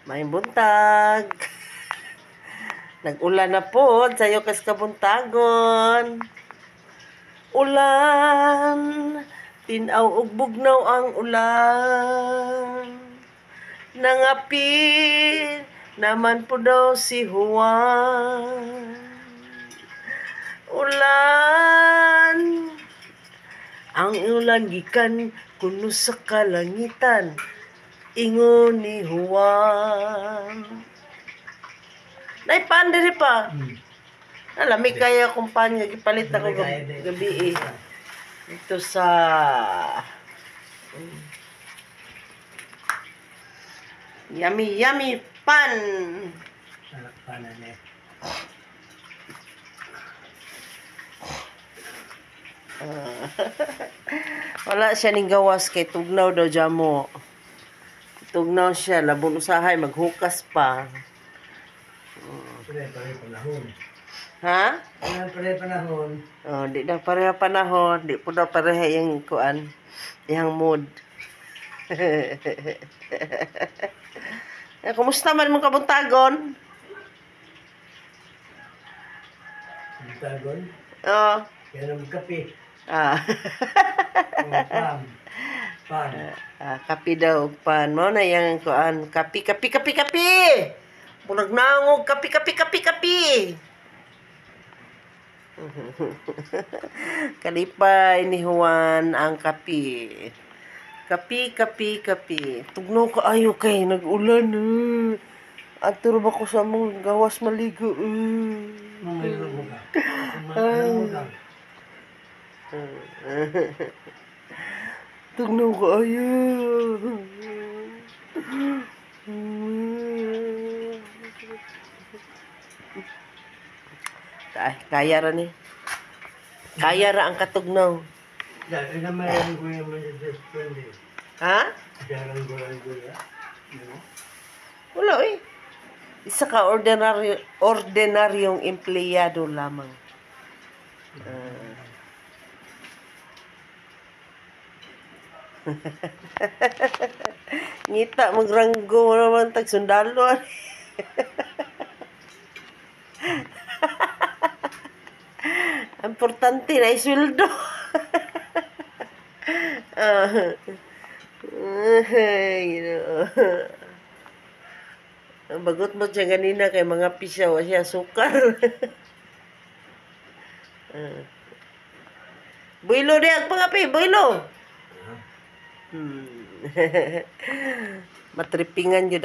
May buntag. Nag-ulan na po sayo kas kabuntagon. Ulan, tinaw ug bugnaw ang ulan. Nangapi naman po daw si Juan. Ulan, ang ulan gikan kuno sa kalangitan. Ingon ni Juan. Naipan diri pa. Lamig kaya kumpanya gipalit ako gabi ito sa yummy pan. Wala siya ning gawas kay tugnaw daw jamo. Tugnaw siya, labon usahay, maghukas pa. Panahon. Ha? Panahon. Oh, di na pareha panahon, di po daw pareha yung kuan, yung mood. Kumusta man mong kabuntagon? Kabuntagon? Oh. Yan ang kape. Ah. Pan. Kapi daw, pan. Mo na yung kuan, kapi. Punag nangog, kapi. Kalipay ni Juan ang kapi. Kapi. Tugnaw ka ayo kay nag-ulan. Aturo ba ko sa mong gawas maligo? Mamayro mo ka. Tugnaw ka ayo. Kaya ra ni. Kaya ra ang katugnaw. Dati naman yung kuya mo sa best friend eh. Ha? Jarang guya. Wala eh. Isa ka ordinaryong empleyado lamang. Ngita magranggo naman tag sundalo. Importante na isweldo. Bagot mo siya ganina kay mga pisaw siya sukar. Boylo diag pangapi, boylo. Matripingan yun.